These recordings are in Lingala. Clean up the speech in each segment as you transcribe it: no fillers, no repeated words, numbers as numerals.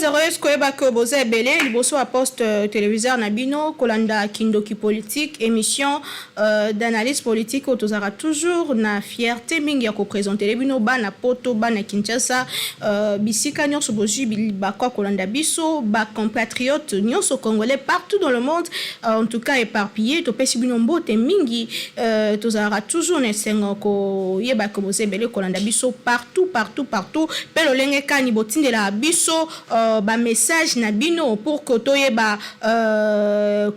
très heureuse que vous avez belé, liboso à poste téléviseur Nabino, Kolanda Kindoki politique, émission d'analyse politique où tous aura toujours na fierté mingi ya ko présenter les bino ba na poto ba na Kinshasa bisika nyonso boji bakwa Kolanda biso ba compatriotes nyonso congolais partout dans le monde en tout cas éparpillés to pesi bino mbote mingi tous aura toujours na sengo ko yeba ko vous belé Kolanda biso partout pelo lenge kani botinde la biso ba message na bino pour que toyeba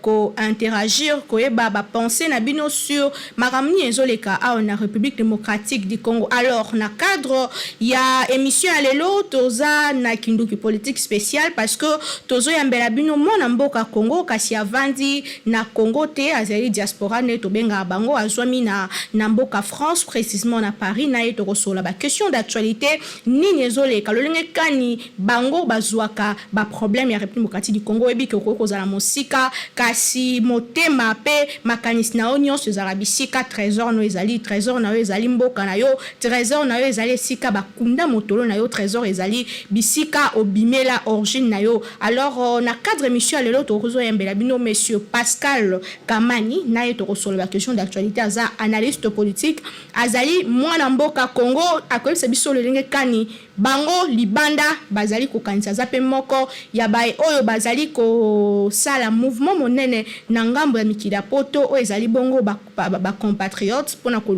ko interagir ko yeba ba penser na bino sur maramni ezoleka a na République démocratique du Congo. Alors na cadre ya émission à lelo toza na kinduki politique spéciale parce que tozo yambela bino mona mboka Congo kasi avandi na Congo te azali diaspora ne to benga bango azwami na mboka France précisément na Paris na eto kosola ba question d'actualité nini ezoleka lolenge kani bango bazwaka ba problème ya République démocratique du Congo ebi ke kozala mosika kasi motema pe makanisi na nyonso ezala bisika trésor no ezali trésor na yo ezali mboka na yo trésor na yo ezali sika bakunda motolo na yo trésor ezali bisika obimela origine na yo. Alors na cadre émission lelo tokozo yembela bino monsieur Pascal Kamani na eto kosola ba question d'actualité aza analyste politique azali mwana mboka Congo akoyebisa biso lolenge kani bango libanda bazali kokanisa zape moko ya bae oyo bazali ko sala mouvement monene na ngambo ya mikila poto o ezali bongo ba compatriotes pona ko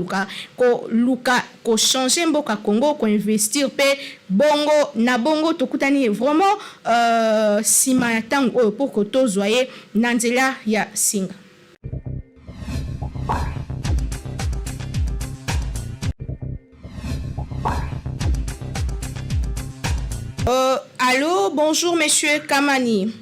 luka ko changer mboka Congo ko investir pe bongo na bongo tokutani vraiment sima ya tango oyo pour que tozoye na nzela ya singa. Allô, bonjour monsieur Kamani.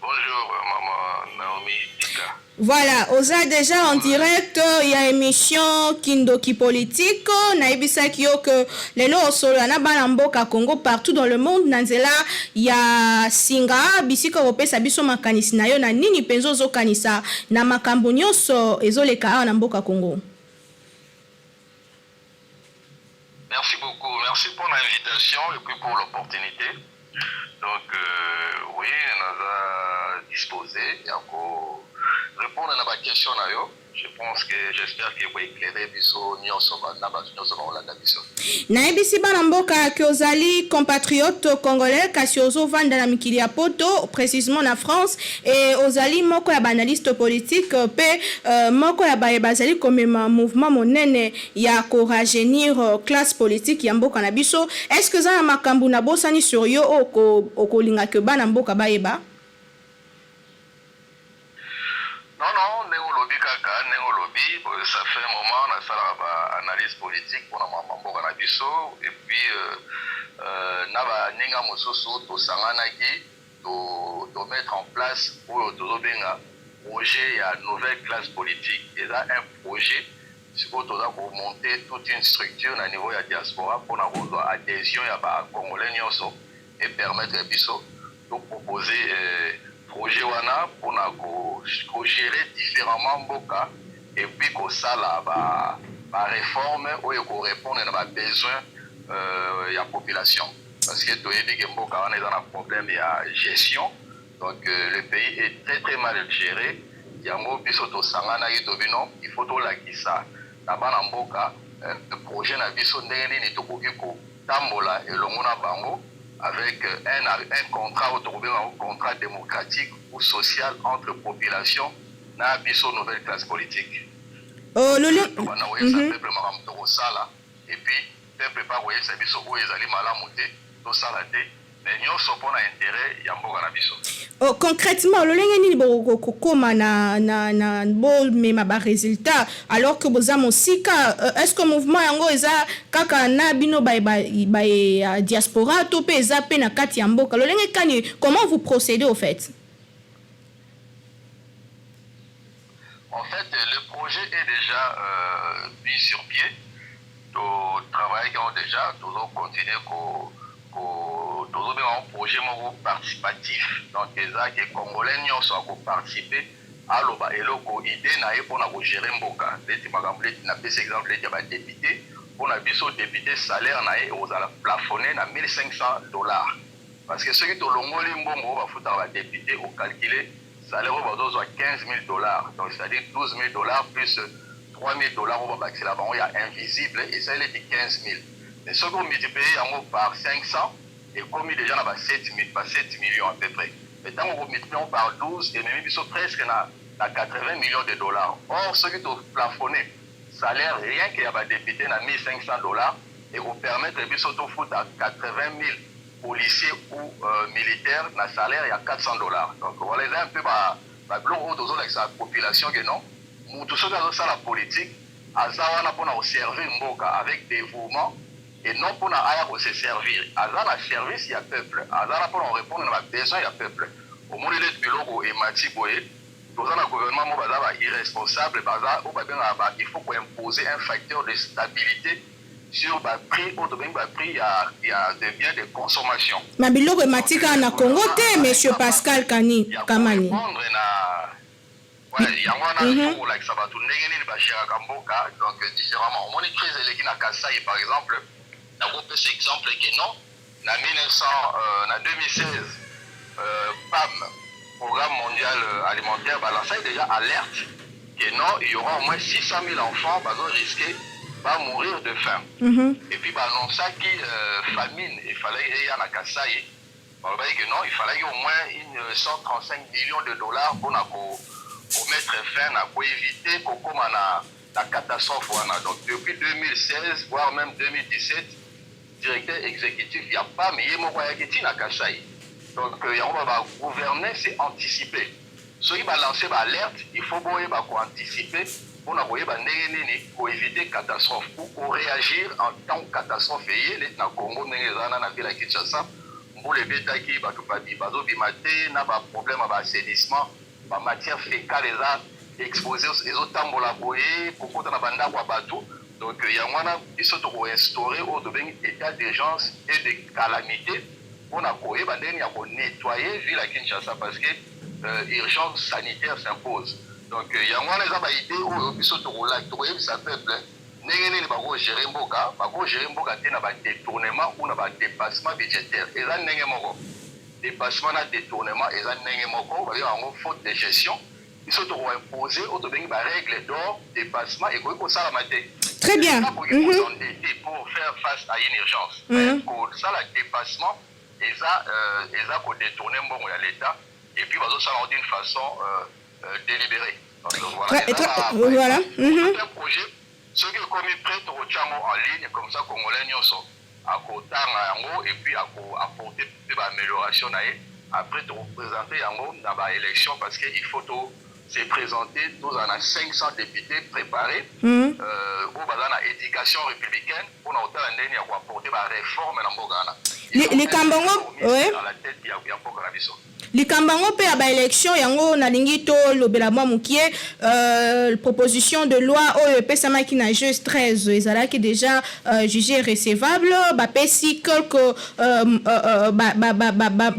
Bonjour maman Naomi Dika. Voilà, oza déjà en direct, il y a émission Kindoki politique, na ebisaki yo que lelo osolo na bana mboka Congo partout dans le monde nanzela ya singa bisika opesa biso makanisi na yo na nini penzo zo kanisa na makambo nyonso ezoleka na mboka Congo. Merci beaucoup. Merci pour l'invitation et puis pour l'opportunité. Donc, oui, nous avons disposé pour répondre à la question. Je pense que j'espère que vous éclairez biso nyonso na ba nyonso ba olanda biso. Na ebisi bana mboka ke ozali compatriote congolais kasi ozo vanda na mikili ya poto précisément na France et ozali moko ya analyste politique pe moko ya bazali comme mouvement monene ya ko rajeunir classe politique ya mboka na biso. Est-ce que za makambu na bosani sur yo oko linga ke bana mboka bayeba? Non, néolobi kaka, néolobi, ça fait un moment, on a fait l'analyse politique pour Mambo Kanabiso, et puis, Naba Ninga Mososo, to Sanganaki, de mettre en place pour le projet à nouvelle classe politique. Et là, un projet, c'est pour monter toute une structure au niveau de la diaspora pour avoir adhésion à Congolais et permettre à Bisso de proposer projet wana pour gérer différemment mboka et puis que ça là ba réforme ou pour répondre à nos besoins la population parce que tout est que mboka on est dans un problème de gestion donc le pays est très mal géré yango biso to sangana yitobino il faut to la kisa na bana mboka le projet na biso ndenge ni to ko tambola et longona bango avec un contrat un contrat démocratique ou social entre population na biso nouvelle classe politique. Oh le et puis peuple pas voyer ça biso o ezali malamu te to sala te mais nyonso pona intérêt ya mboka na biso. Oh concrètement le lenge nini bo kokoma na bo mema ba résultat alors que boza mosika est-ce que mouvement yango eza kaka na bino ba diaspora to pe eza pe na kati ya mboka le lenge kani comment vous procédez au fait? En fait le projet est déjà mis sur pied. Tout travail qui ont déjà toujours continué toujours un projet participatif donc les Congolais n'y ont participé à l'oba et l'oko idée n'a pas pour gérer mboka les magamblés n'a pas exemple les députés pour na biso député salaire na ye aux plafonné na $1,500 parce que ceux qui ont longoli mbongo va foutre ba député au calculer salaire va dozo $15,000 donc c'est-à-dire $12,000 plus $3,000 on va baxer là-bas il y a invisible et ça il est de 15,000 mais ce qu'on multiplie en par 500 et comme il déjà na 7 millions à peu près mais tant on multiplie par 12 et même ils sont presque na $80 millions. Or ceux qui ont plafonné salaire rien qu'il y a ba député na $1,500 et vous permettre de biso foutre à 80,000 policiers ou militaires na salaire il y a $400 donc voilà un peu ba bloc autour de la population que non tout ce qui a la politique azawana pour nous servir mboka avec dévouement et non pour nous se servir azana service il y a peuple azana pour nous répondre à besoin il y a peuple au monde les biloko et matiboye dans un gouvernement mo baza irresponsable baza il faut imposer un facteur de stabilité sur le prix il y a des biens de consommation. Ma biloko e matika na Congo te monsieur Pascal Kamani. Ouais, il y a un pour like ça va tout négocier les bachers à Kamboka donc différemment. On est très élevé na Kasaï par exemple. Na groupe cet exemple que non, na 2016 PAM Programme mondial alimentaire balançait déjà alerte que non, il y aura au moins 600 000 enfants qui vont risquer de mourir de faim. Et puis annoncer que famine, il fallait y aller à Kasaï. Que non, il fallait au moins $135 millions pour mettre fin, pour éviter qu'on commence la catastrophe. Donc depuis 2016, voire même 2017, directeur exécutif, il n'y a pas, mais il y a na Kasaï. Donc on va gouverner, c'est anticiper. Ceux qui vont lancer l'alerte, il faut anticiper pour éviter catastrophe ou pour réagir en tant que catastrophe. Et les Congo, les Kinshasa, pour les bêta qui ont problème avec l'assainissement, la matière fécale est exposée aux autres temps pour que donc il y a il faut instaurer un état d'urgence et de calamité pour nettoyer ville à Kinshasa parce que l'urgence sanitaire s'impose. Donc il y a une idée où il faut ça peuple gérer mboka détournement ou dépassement budgétaire. Et là dépassement détournement et là faute de gestion. Il faut imposer des règles d'or, dépassement et ça la mater. Très bien. Pour faire face à une urgence. Pour ça, le dépassement, et ça pour détourner l'État, et puis ça d'une façon délibérée. Donc, voilà. Un projet, ceux qui ont commis prêt au en ligne, comme ça, Congolais, à côté et puis à apporter des améliorations. Après, de représenter dans l'élection parce qu'il faut se présenter. Nous en avons 500 députés préparés pour l'éducation républicaine pour nous apporter des réformes dans le Ghana. Les Kambongo, oui. Likambango pe aba élection yango na lingi to lobela mwa mukie proposition de loi oyo pesama ki na juge 13 ezala ki déjà jugé recevable ba pesi quelques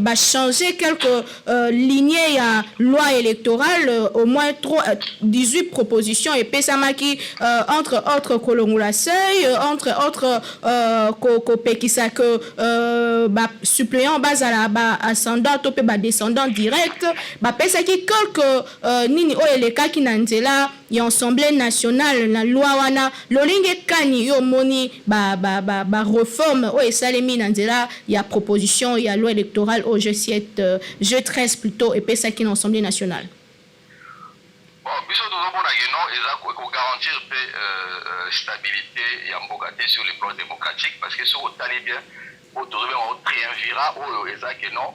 ba changer quelques lignées ya loi électorale au moins 18 propositions et pesama ki entre autres kolongola seuil entre autres ko pekisa que ba suppléant bazala ba ascendant to pe ba descendant direct ba pesa ki quelques nini o eleka ki na nzela ya assemblée nationale na loi wana lolinge kani yo moni ba réforme o esalemi na nzela ya proposition ya loi électorale au jeu 13 plutôt et pesa ki na assemblée nationale. Bon, biso tozomona que non eza ko garantir pe stabilité ya mboka te sur le plan démocratique parce que ce au tali bien au tozomona triumvirat o eza que non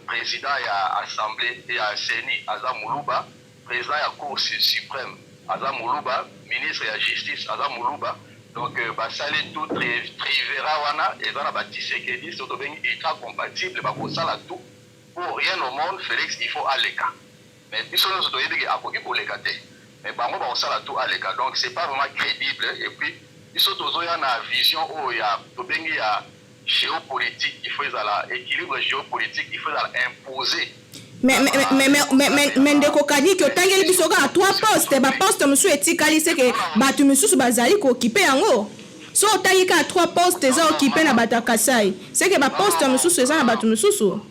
président ya assemblée ya CENI Aza Moulouba, président ya cour suprême Aza Moulouba, ministre ya justice Aza Moulouba. Donc basale tout triumvirat wana eza na ba Tshisekedi surtout ben état compatible ba kosala tout pour rien au monde Félix il faut aleka. Mais biso nous doyez que akoki pour les gâter. Mais bango ba kosala tout aleka. Donc c'est pas vraiment crédible et puis biso tozoya na vision o ya to bengi ya géopolitique, il faut l'équilibre géopolitique, il faut imposer. Mais ndeko kadi que tangeli bisoka à 3 postes, ba poste monsieur etikali c'est que batu mususu bazali ko occuper yango. so otali ka 3 postes eza occupé na bato ya Kasai c'est que ba poste mosusu eza na bato mosusu.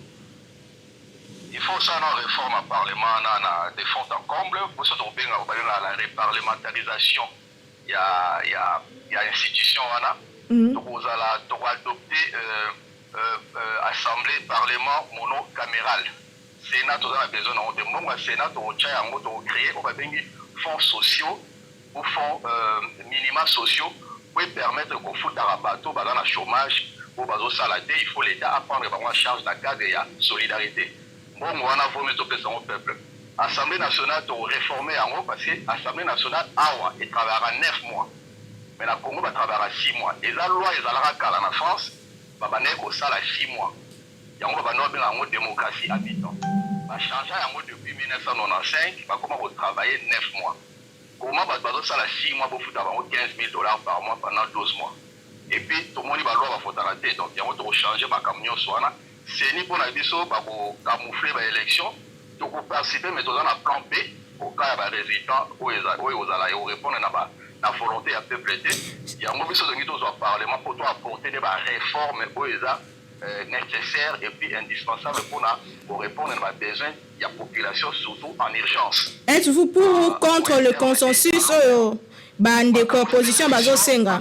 Il faut ça dans réforme au Parlement, des fonds en comble, pour ça la réparlementarisation. Il y a institution, donc vous allez adopter assemblée, parlement monocaméral. Sénat, vous avez besoin de mon Sénat, vous avez créé fonds sociaux ou fonds minima sociaux pour permettre qu'on foute à bateau, dans le chômage, pour salader, il faut l'État à prendre en charge de la cadre de la solidarité. Bon, on a formé tout le peuple. L'Assemblée nationale a réformé en haut parce que l'Assemblée nationale a travaillé 9 mois. Mais la Congo va travailler 6 mois. Et la loi, ils ont en France, va ça 6 mois. Il y a une démocratie habitant. Va changer en mode depuis 1995, va comment travailler 9 mois. Comment va ça 6 mois pour foutre $15 000 par mois pendant 12 mois. Et puis tout le monde va loi va faut arrêter. Donc il y a changer ma camion soit là. C'est ni pour la biso pour camoufler l'élection, donc pour participer mais dans un plan B au cas de résultats où ils allaient répondre à la volonté à peuple. Il y a un mauvais chose au Parlement pour apporter des réformes où ils sont nécessaires et puis indispensables pour répondre à nos besoins de la population surtout en urgence. Êtes-vous pour ou contre le consensus de composition bazo senga?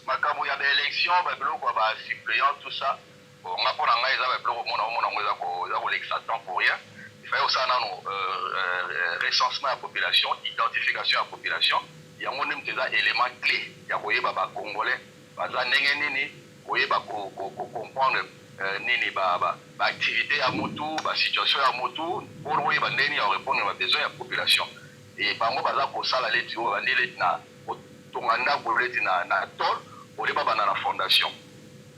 Makambo ya élection ba biloko ba suppléant tout ça. On a pour l'anglais ils avaient bloqué mon l'exatant pour rien. Il fallait aussi un recensement de la population, identification de la population. Il y a même des éléments clés. Il y a voyez baba congolais, baza nengeni, voyez ba comprendre nini ba activité à moto, ba situation à moto, pour voyez ba neni répondre aux besoins de la population. Et par moi baza pour ça la lettre on dit na tonganda pour lettre na tol, pour les baba dans la fondation.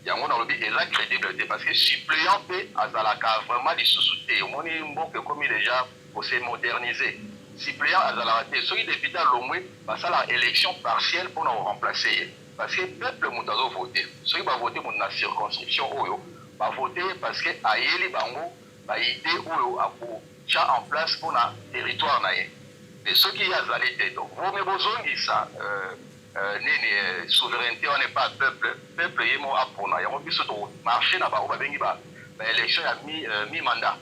Il y a un la crédibilité parce que suppléant azalaka vraiment des sous-soutés. On est bon que comme déjà pour se moderniser. Suppléant azalaka ceux qui députés à l'omwe parce la élection partielle pour nous remplacer. Parce que le peuple mutazo voter. Ceux qui vont voter dans la circonscription oyo va voter parce que ayeli bango ba idée oyo a pour en place pour na territoire naé. Et ceux qui azalé donc vous me besoin ça souveraineté on n'est pas peuple est mort à pour nous il y a un peu de marché là-bas on va venir l'élection a mi mandat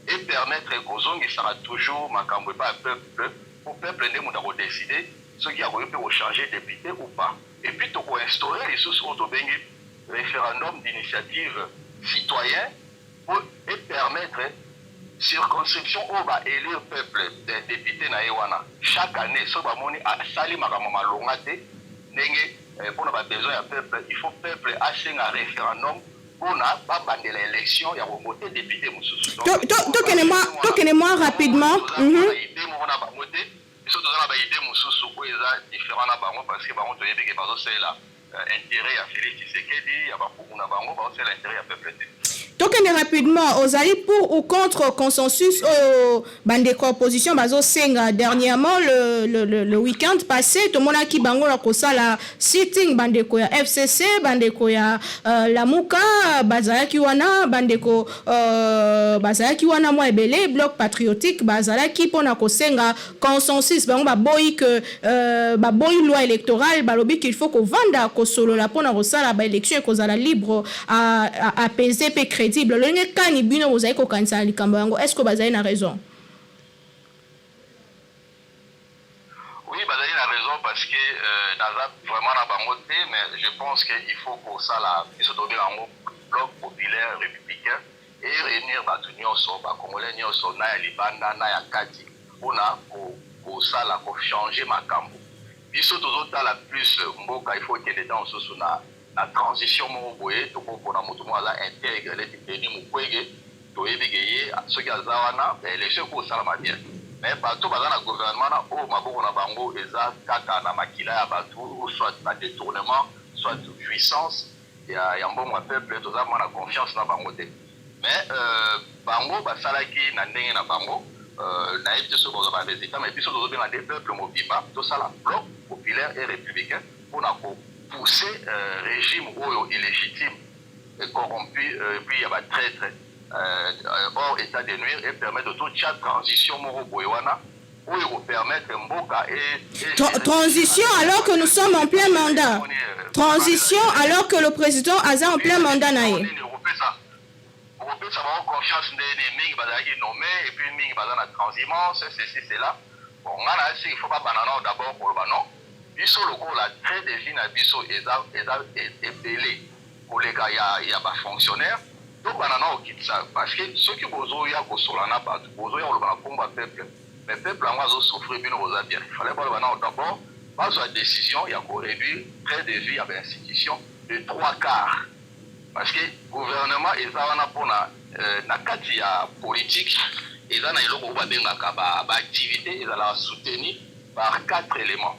et permettre aux zones qui sera toujours macambo pas peuple pour peuple ne monde à décider ceux qui a voulu peut changer député ou pas et puis to instaurer les sous auto bengi référendum d'initiative citoyen pour et permettre circonscription où va élire peuple des députés na ewana chaque année so ba moni sali makama malonga te ndenge pour na besoin ya peuple il faut peuple asenga référendum pour na ba bandela élection ya voter député mususu tokenez-moi rapidement idée mo na ba voter so tozana ba idée mususu ko eza différent na bango parce que bango toyebi ke bazo sela intérêt ya Félix Tshisekedi ya ba na bango bazo sela intérêt ya peuple. Tokende rapidement, Ozali pour ou contre consensus bandeko opposition bazo senga dernièrement le week-end passé tout le monde qui bango la kosala sitting bandeko ya FCC bandeko ya Lamuka bazalaki wana bandeko bazalaki wana moi ebele bloc patriotique bazalaki pona kosenga consensus bango ba boyi que ba boyi loi électorale balobi qu'il faut ko vanda ko solo la pona kosala ba élection ko zala libre à apaiser pe crédible. Est-ce que Bazaï a raison? Oui, Bazaï a raison parce que vraiment la bangoté, mais je pense qu'il faut pour ça il se donner un bloc populaire républicain et réunir l'union sur la Congolais, sur la Libanda, la Kati, pour ça pour changer ma cambo. Puis surtout la plus mboka il faut que les gens soient la transition moboye to ko na mutu mwa intègre les teni mukwege to ebigeye ceux qui azawana élection ko salama bien mais bato bazana gouvernement na o maboko na bango eza kaka na makila ya bato soit na détournement soit puissance ya mbongo ya peuple to za na confiance na bango te mais bango basalaki na ndenge na bango na éviter ce qu'on va des états mais puis surtout bien des peuples mobimba to sala bloc populaire et républicain pour na pousser régime illégitime et corrompu, puis il y a des traîtres hors état de nuire et permettre de toute chaque transition moro boywana pour permettre Mboka transition alors que nous sommes en plein mandat. Transition alors que le président a en plein mandat. Pour ça va confiance des ming bazaki nommé et puis ming bazana transhumance ceci cela. Bon, il faut pas banana d'abord pour le banon. Biso le la trait de vie na biso est belé pour les gars il y a pas fonctionnaire. Donc banana au quitte ça parce que ceux qui bozo ya ko solana pas bozo ya le bana combat peuple. Mais peuple en va souffrir bien aux bien. Il fallait pas le banana d'abord pas la décision il y a ko réduire trait de vie à l'institution de 3/4. Parce que le gouvernement est na kati ya politique et dans na iloko ba bengaka ba activité ils la soutenir par 4 éléments.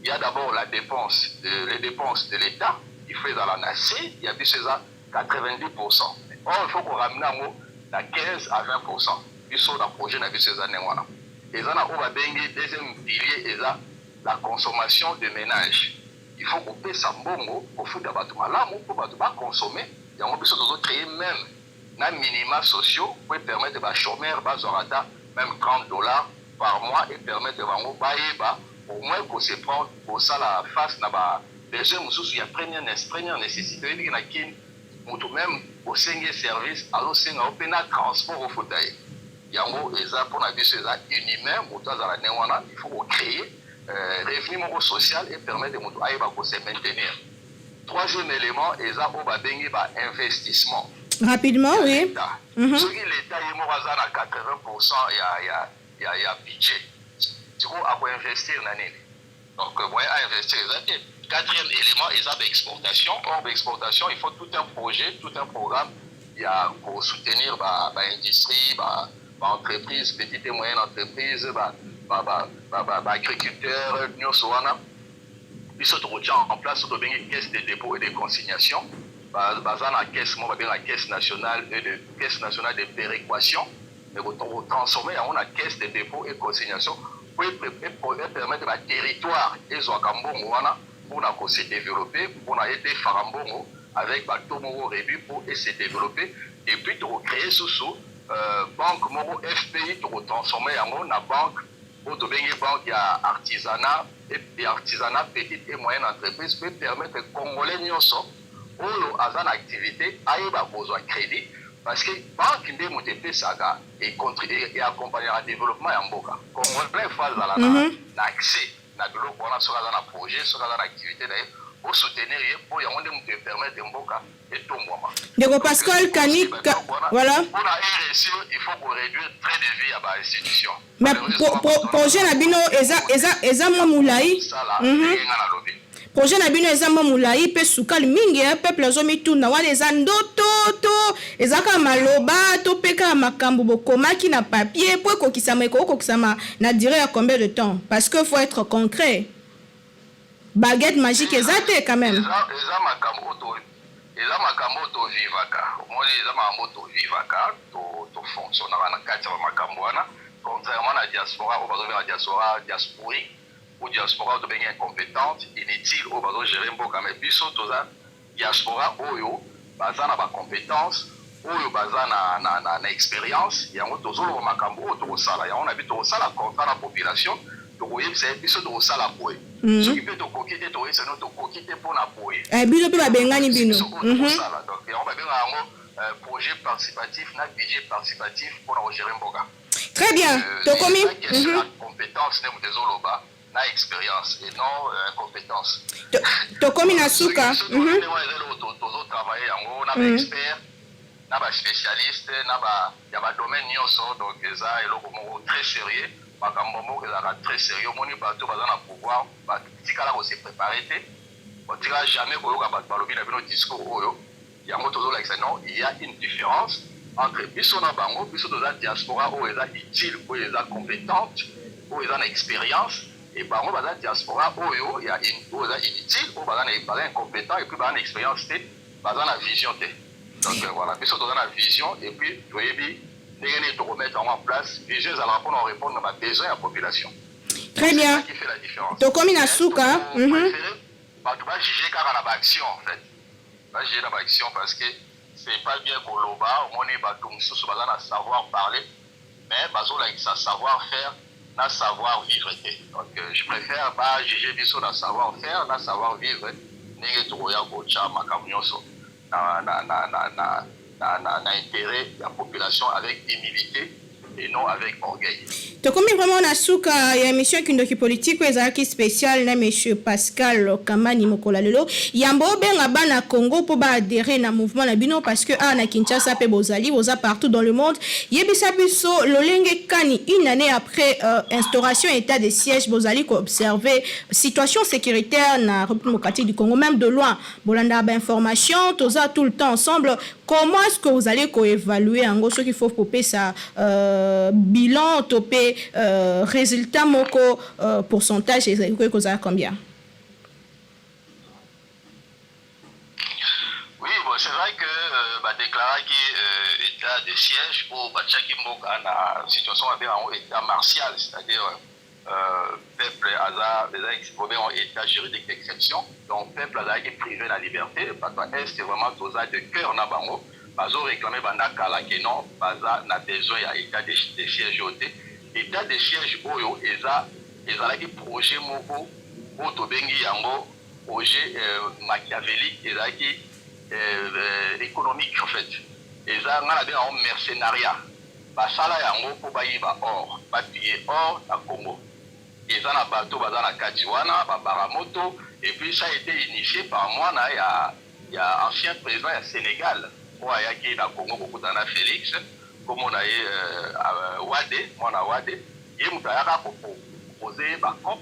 Il y a d'abord les dépenses de l'État, il fait dans la NAC, il y a plus ça 90%. Or il faut qu'on ramène à 15 à 20%. Il sont dans le projet na ces années voilà. Et ça na on va bengi deuxième pilier et la consommation de ménage. Il faut qu'on paie ça bongo pour foutre d'abattre malamu pour pas consommer. Il y a un peu de créer même des minima sociaux pour permettre aux chômeurs bazorata même $30 par mois et permettre de vango baïba au moins qu'on se prend pour ça la face na ba déjà il y a première nécessité il y a qui même au cinquième service alors c'est un open transport au fauteuil. Il y a un exemple pour la vie c'est ça inhumain il faut créer revenu social et permettre de se maintenir. Troisième élément, c'est investissement. Rapidement, oui. Ce qui l'État est à 80%, il y a budget. Du coup, il faut investir dans l'année. Donc, il faut investir. Quatrième élément, c'est l'exportation. Or, l'exportation, il faut tout un projet, tout un programme. Il y a pour soutenir l'industrie, l'entreprise, petite et moyenne entreprise, agriculteurs, nous sommes en place une caisse de dépôt et de consignation. La caisse nationale de péréquation. Mais pour transformer en une caisse de dépôt et consignation pour permettre au territoire et pour se développer, pour aider Farambongo avec Tomo Rébu pour se développer. Et puis pour créer sous banque FPI pour transformer en une banque. Pour banque, il y a artisanat et artisanat petite et moyenne entreprise peut permettre aux Congolais ou à une activité à besoin de crédit parce que banque de MTP Saga et accompagner le développement en Boka. Congolais phase l'accès à un projet, à une activité pour soutenir pour permettre de Boka et tout moment. De Pascal Kanik, voilà. Pour la RSE, il faut qu'on réduise le train de vie à l'institution. Mais projet Nabino, Eza Moulaï. Projet Nabino, Eza Moulaï, pe Soukal Mingi, peuple Zomi Tuna, wan Eza Ndoto, Eza Kamaloba, Topeka Makambo, Bokoma qui n'a papier, pour Kokisama, n'a duré à combien de temps? Parce qu'il faut être concret. Baguette magique, exacte quand même. Eza makambo to vivaka omoni eza makambo to vivaka to fonctionnera na kati ya makambo wana contrairement à diaspora au bazo vers diaspora diasporique ou diaspora to bengi incompétente inutile au bazo gérer mboka mais biso toza diaspora oyo baza na ba compétence oyo baza na expérience yango tozolo makambo oyo to sala yango na bito sala contrat la population to koyebisa biso to sala boye soki mpe tokokite toyebisa no tokokite mpona boye bino mpe babengani bino donc yango babenga yango projet participatif na budget participatif mpona kogere mboka très bien tokomi compétence ne moto ezoloba na expérience et non compétence tokomi na suka tozotravaille yango na baexpert na baspécialiste ya badomaine nyonso donc eza eloko moko très sérieux makambo moko ezalaka très sérieux omoni bato baza na pouvoir batikala kose préparé te batikala jamais koyoka bato balobi na bino discours oyo yango tozolakisa non il y a une différence entre biso na bango biso toza diaspora oyo eza utile oyo eza compétente oyo eza na expérience et bango baza diaspora oyo eza inutile oyo baza incompétent et puis baza na expérience te baza na vision te donc voilà biso toza na vision et puis toyebi ndenge to remettre en place vision ezalaka mpona répondre na babesoin ya population. Très bien. Tokomi na suka bato bajuge kaka na baaction en fait bajuge na baaction parce que c'est pas bien koloba omoni bato mosusu baza na savoir parler mais bazolakisa savoir faire na savoir vivre. Donc je préfère pas juger biso na savoir faire, na savoir vivre ndenge tokoya kocha makambo nyonso na intérêt de la population avec humilité et non avec orgueil. Tokomi vraiment na suka ya émission Kindoki politique ezalaki spécial na monsieur Pascal Kamani Mokola lelo yambo benga bana Congo pour ba adhérer na mouvement na bino parce que na Kinshasa pe bozali boza partout dans le monde yebisa biso lolenge kani une année après instauration état de siège bozali ko observer situation sécuritaire na République démocratique du Congo même de loin bolanda ba information toza tout le temps ensemble. Comment est-ce que vous allez évaluer en gros ce qu'il faut pour ça bilan topé résultat moko pourcentage et ça combien? Oui, bon, c'est vrai que déclarer que état de siège pour Bachaki Mboka na situation en état martial, c'est-à-dire peuple a exposé en état juridique d'exception, donc peuple a été privé de la liberté, parce que c'est vraiment dosage de cœur na bango, bazo réclamé bandakala que non, baza na besoin ya état de siège oté, état de siège oyo ezalaki projet moko oto bengi yango projet machiavélique ezalaki économique en fait, eza ngana be en mercenariat, basala yango po bayiba or, bapiller or na Congo. Ils ont un bateau dans Katiwana, Baramoto, et puis ça a été initié par moi, il y a ancien président du Sénégal, qui est dans le Congo, beaucoup dans Félix, comme on a eu Wade, moi na Wade, et on a proposé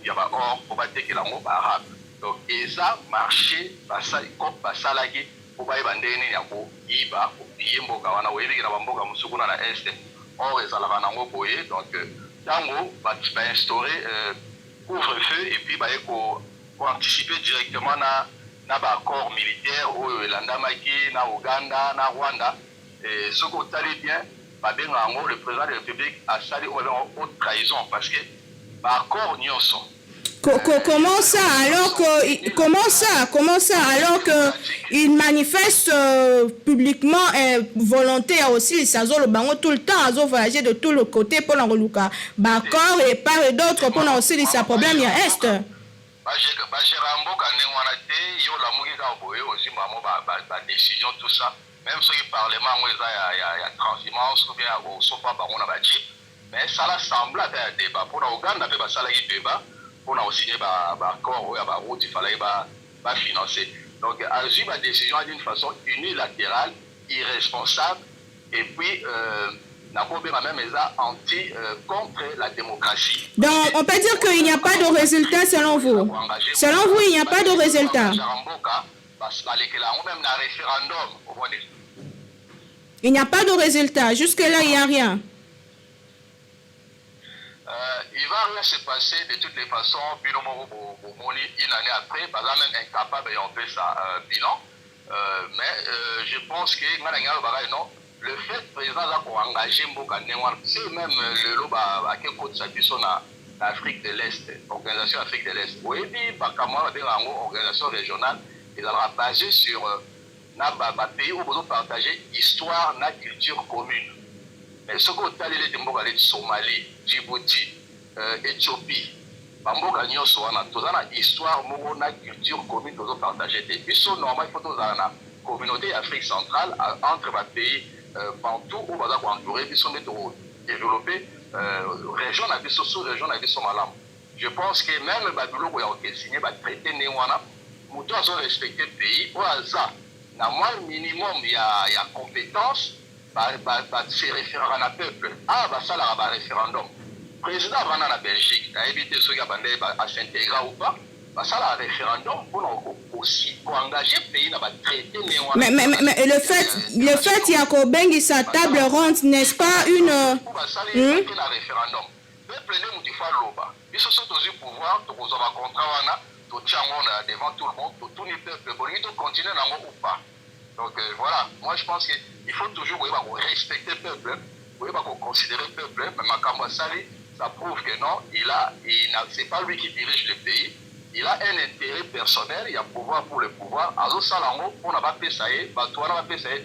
il y a or pour battre que l'amour arabe. Donc, et ça marché, comme Basalagi, pour battre bandeni yako, Iba, pour piller Mbokawana, ou éviter la Mboka Musukuna na Est, or et ça l'a vanango boye, donc Tango va instaurer couvre-feu et puis pour anticiper directement na accord militaire au Landamaki, na Ouganda, na Rwanda. Et ce qu'on t'a bien, le président de la République a sali haute trahison parce que accord nyonso. Comment ça alors que il manifeste publiquement volontaire aussi ça le bango tout le temps azo voyager de tout le côté pour l'enreluka d'accord et part et d'autres pour aussi sa problème il y a est décision tout ça même si le parlement il y a transhumance ou bien au sofa bango na bachi mais ça la semble à un débat pour l'Ouganda pe basala yi débat on a aussi accord il fallait financer. Donc, agir la décision d'une façon unilatérale, irresponsable, et puis, n'a pas même anti contre la démocratie. Donc, on peut dire qu'il n'y a pas de résultat selon vous. Selon vous, il n'y a pas de résultat. Il n'y a pas de résultat. Jusque-là, il n'y a rien. Il ne va rien se passer de toutes les façons. Une année après, par exemple, même incapable d'en faire sa bilan. Mais je pense que le fait que le président a engagé c'est même le lot en Afrique de l'Est, organisation Afrique de l'Est. Oui, organisation régionale, il sera basé sur un pays où vous partagez histoire, la culture commune. Mais ce qu'on a dit, Somalie, Djibouti, Éthiopie, Bamboka Nyonso, on a une histoire, une culture commune que nous partagons. Et puis, normalement, il faut que nous ayons une communauté Afrique centrale entre les pays partout où nous avons entouré, qui sont développés, région, sous-région, Somalam. Je pense que même Babylone, où il y a signé le traité Néwana, nous devons respecter le pays. Au hasard, dans le minimum, il y a compétence. C'est référendum à peuple. Ça là un référendum. Président va la Belgique, a évité ceux qui à s'intégrer ou pas. Ça là un référendum pour aussi engager le pays dans le traité. Mais le fait qu'il y a Kobengi sa table ronde, n'est-ce pas une référendum. Peuple ne dit pas l'oba. Ils sont tous au pouvoir, tous aux contrats, tout devant tout le monde, tout le peuple, pour continuer ou pas. Donc voilà, moi je pense qu'il faut toujours respecter le peuple, considérer le peuple, mais Makamba Sali, ça prouve que non, c'est pas lui qui dirige le pays, il a un intérêt personnel, il y a pouvoir pour le pouvoir. Alors ça, on n'a pas fait ça,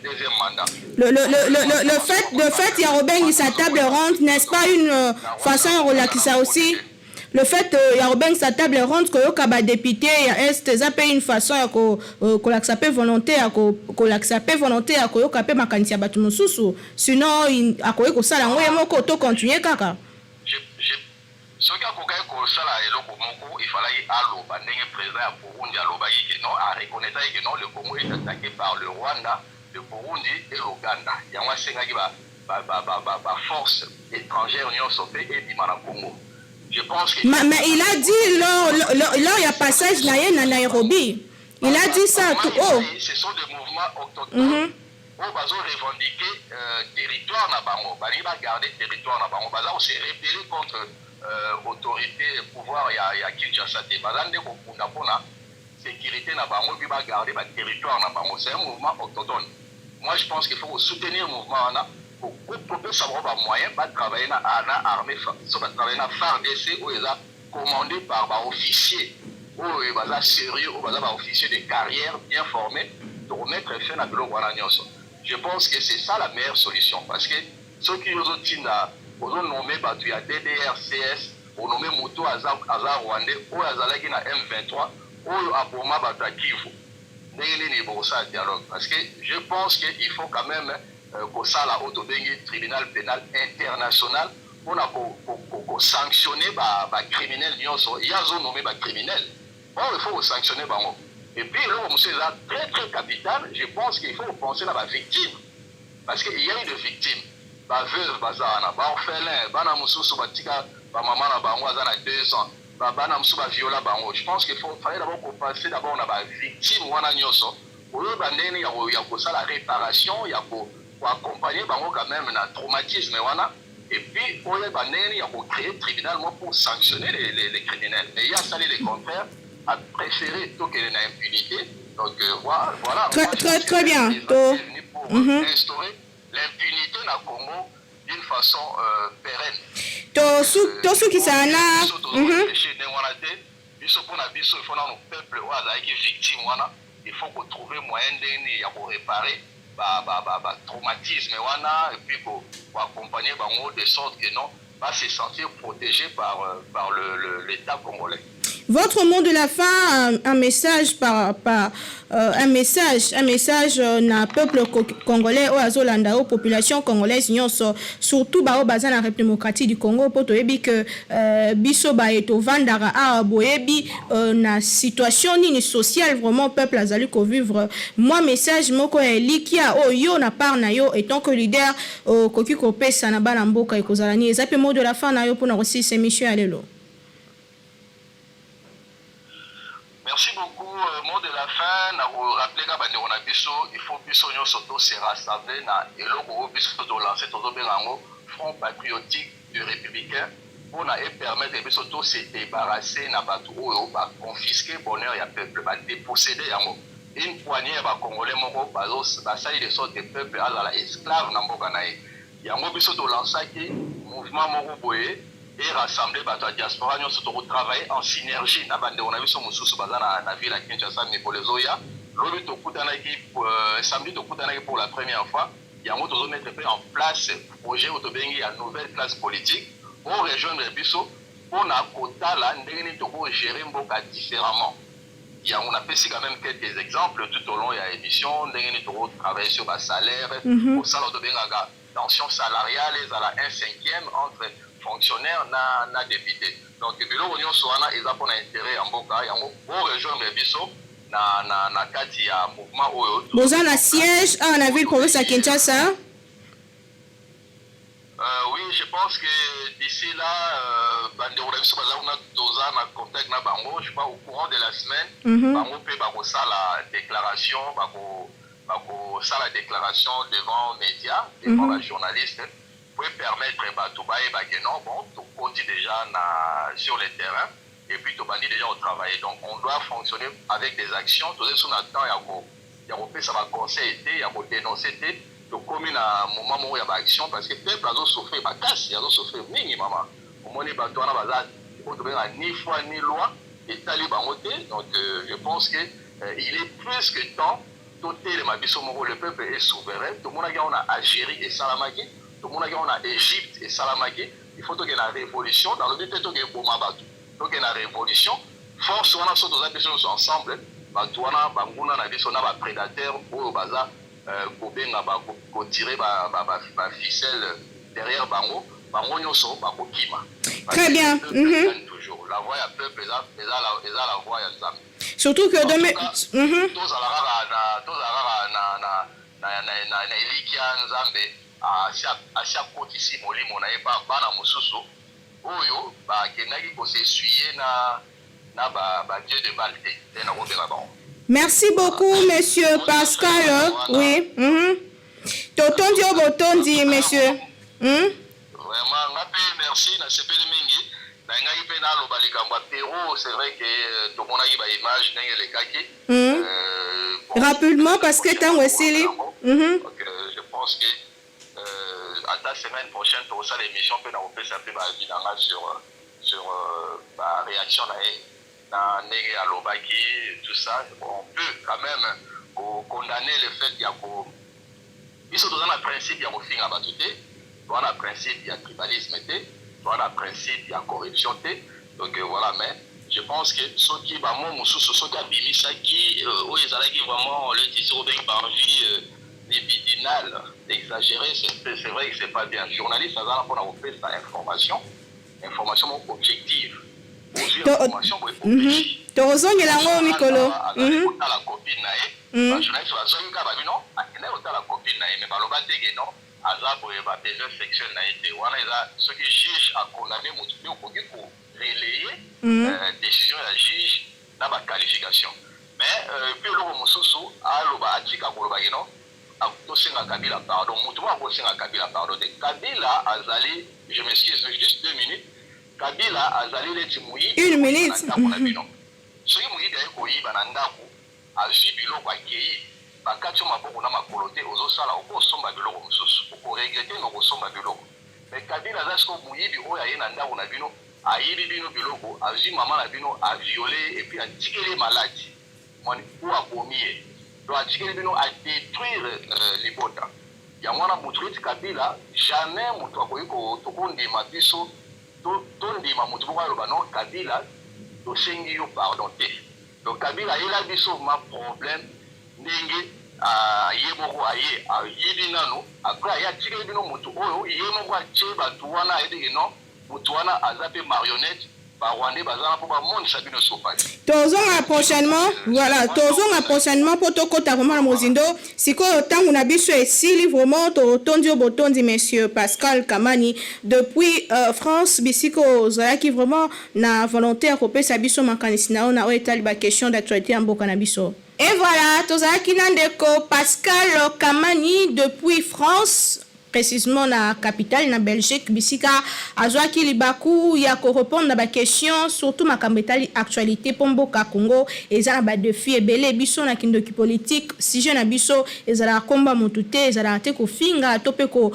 deuxième mandat. Le fait, il y a Robin sa table ronde, n'est-ce pas une façon de relaxer aussi? Le fait il y a Robin sa table ronde, que le député, est-ce une façon de l'accepter volonté, de l'accepter volonté, de l'accepter ma candidature à Batumususu. Sinon, il a quoi que ça, on va continuer kaka. Ce qui a il fallait aloba ndenge président ya Burundi alobaki que non, a reconnaître que non, le Congo est attaqué par le Rwanda, le Burundi et l'Ouganda. Il y a un force étrangère union sopé et du Congo. Je pense que mais il a dit là il y a passage na Nairobi. Il a dit ça tout haut. Ce sont des mouvements autochtones. On va revendiquer territoire na bango, bali ba garder territoire na bango, baza se rebeller contre autorité pouvoir ya Kinshasa te bazande ko kunda pona sécurité na bango bi ba garder ba territoire na bango. C'est un mouvement autochtone. Moi je pense qu'il faut soutenir le mouvement là pour savoir ba moyen ba travailler na armée so ba travailler na FARDC ou est commandé par ba officier ou baza sérieux ou baza ba officier de carrière bien formé pour mettre fin à biloko wana nyonso. Je pense que c'est ça la meilleure solution parce que ceux qui nous ont dit on a nommé Batu ya DDRCS, on a nommé Moto Azar Rwandais, ou Azalaki na M23, ou Aboma Batu Kivu. Dialogue. Parce que je pense qu'il faut quand même que ça la haute tribunal pénal international pour sanctionner les criminels. Il y a nommé les criminels. Bon, il faut sanctionner. Et puis, là, c'est très très capital. Je pense qu'il faut penser à la victime. Parce qu'il y a une victime. Ba veuve bazana ba orphelin bana mususu batika ba maman na bango azana 2 ans bana mususu ba viola bango. Je pense qu'il faut fallait d'abord penser d'abord na ba victime wana nyoso oyo bandeni ya ko sala réparation ya ko accompagner bango quand même na traumatisme wana et puis oyo bandeni ya ko créer tribunal pour sanctionner les criminels. Mais il y a ça les contraires à préférer tout que la impunité. Donc voilà très bien pour instaurer l'impunité na Congo d'une façon pérenne. Tout ce qui s'en a. Il faut trouver moyen de réparer traumatisme et puis pour accompagner de sorte que non va se sentir protégé par l'État congolais. Votre mot de la fin, un message un message na peuple congolais au azolanda aux population congolaise surtout ba baza na République démocratique du Congo pour toyebi que biso ba eto vandara a boyebi na situation ni sociale vraiment peuple azali ko vivre. Moi message moko elikia o yo na part na yo étant que leader koki ko pesa na bana mboka ekozalani ezape mot de la fin na yo pour na aussi ces missions alelo. Merci beaucoup. Mot de la fin, na rappeler il faut biso surtout se rassembler na eloko biso de lancer tout berango front patriotique du républicain pour na permettre biso to se débarrasser na batu oyo ba confisquer bonheur ya peuple ba déposséder yango une poignée ba congolais moko bazos ba sali de sorte que peuple ala esclave na mboka na ye yango biso to lancer ki mouvement moko boye et rassembler la diaspora, nous sommes travailler en synergie. On a vu son sous dans la ville à Kinshasa, mais pour les Oya, samedi, pour la première fois, il y a un mettre en place un projet autobengi à nouvelle classe politique pour rejoindre Bisso pour na quota là, nous gérer Mboka différemment. On a fait quand même quelques exemples tout au long de l'émission, nous travailler sur le salaire, pour ça, nous avons tension salariale, ils ont un cinquième entre fonctionnaire na député. Donc bilo union soana ils ont intérêt en boka yango pour rejoindre biso na kati ya mouvement oyo. Bozana siège à la ville province à Kinshasa. Oui, je pense que d'ici là bandero biso bazana doza na contact na bango, je sais pas au courant de la semaine, bango pe bako sala déclaration, bako sala déclaration devant médias, devant les journalistes. Pour permettre que non, bon, tout continue déjà sur le terrain et puis tout bandit déjà au travail. Donc on doit fonctionner avec des actions. Tout ça, on attend, il y a ça va conseiller, il y a dénoncer, tout comme à un moment où il y a action parce que peuple a souffert, il a souffert minimum. Au moment où il y a ni foi ni loi, etali bango te. Donc je pense que il est plus que temps totelema biso moko. Le peuple est souverain. Tomonaki on a Algérie et Salamaki, tomonaki on a Égypte et Salamaki. Il faut qu'il y ait une révolution dans le but de qu'il y ait une révolution. Force on a sauté dans biso ensemble. Batuana banguna na biso na ba prédateurs oyo baza kobenga ba ko tirer ba ficelle derrière bango. Très bien. Toujours. La voix du peuple est la voix de Nzambe. Surtout que demain. Merci beaucoup, monsieur Pascal. Oui. Totondi Obotondi, monsieur. Vraiment, merci, mingi. C'est vrai que tout le monde a une image, rapidement, parce que tu as aussi. Je pense que à la semaine prochaine, tu auras l'émission sur la réaction à l'Obaki, tout ça. On peut quand même condamner le fait qu'il y a un principe, il y a un principe, il y a tribalisme, il y a un principe, il y a corruption. Donc voilà, mais je pense que ceux qui sont vraiment le discours d'envie libidinale, d'exagérer, c'est vrai que c'est pas bien. Journaliste, ça va pour faire sa information objective. Information objective. La ceux qui jugent à condamner mon truc pour relayer décision de la juge dans la qualification. Mais puis le Moussousou a l'Obatika Kolobagino a Tosenga Kabila pardon, Moutoua Tosenga Kabila pardon. Kabila Azali, je m'excuse, juste 2 minutes. Kabila Azali les Timoui. 1 minute. Ce qui mouille d'ailleurs Koyi Banandaku a Jibilo Kwakeyi. Bakatio Maboko na Makolote aux Osala au Somba Biloko Moussousou. Pour regretter nos Somba Biloko. Mais Kabila Zasko Mouyibi Oya Nanda Unabino a yibi bino biloko a vu maman la bino a violé et puis a tiqué les maladies ou a commis donc a tiqué les bino a détruire les botas ya mwana mutuiti Kabila jamais mutu akoyiko tokondima biso tondima mutu boko aloba non Kabila tosengi yo pardon te donc Kabila yela biso ma problème ndenge yeboko aye a yibi nano après ya tiqué bino mutu oyo yemo kwa cheba tuwana edike non Boutouana a zappé marionnette, Rwandais, Bazana pour monde Sabino Sopati. Tozonga prochainement, voilà, tozonga prochainement pour to kota vraiment mozindo. Si ko tangu na biso esili vraiment to tondio botondi monsieur Pascal Kamani depuis France bisiko zalaki vraiment na volonté à couper sa biso makanisi na ona etali ba question d'actualité en mboka na biso. Et voilà, tozalaki nandeko Pascal Kamani depuis France. Précisément la capitale na Belgique bisika azwaki libaku ya ko répondre na ba question surtout makambetali actualité pomboka Congo ezala ba défi ebele biso na kindoki politique sujet na biso ezala komba mutute ezala te ko finga tope ko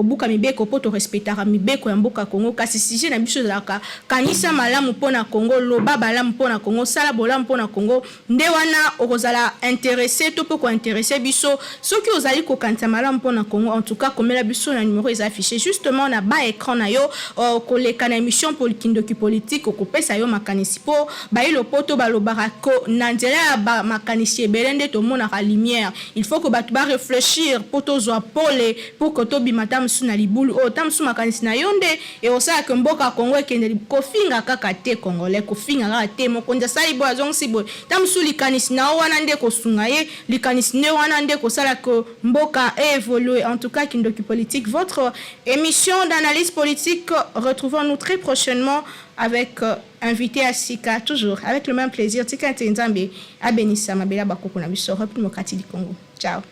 buka mibeko poto respectera mibeko ya mboka Congo kasi sujet na biso ezala kanisa malamu pona Congo loba balamu pona Congo sala bolamu pona Congo nde wana okozala intéressé tope ko intéressé biso soki ozali ko kanisa malamu pona Congo en tout cas la biso na numéro est affiché justement na ba écran na yo koleka na émission politique politique ko pesa yo makanisi po ba ilo poto ba lo barako na nzela ba makanisi belende to mona ka lumière il faut que ba réfléchir poto zo pole pour que to bimata msu na libulu o tamsu makanisi na yonde et osa ke mboka Congo ekende ko finga kaka te congolais ko finga kaka te mo konja sai bo azong sibo tamsu likanisi na wana nde ko sunga ye likanisi ne wana nde ko sala ko mboka évoluer en tout cas kindoki politique, votre émission d'analyse politique. Retrouvons-nous très prochainement avec invité à Sika, toujours avec le même plaisir. Tika Nzambe, Abenissa Mabela Bakoko na biso, République démocratique du Congo. Ciao.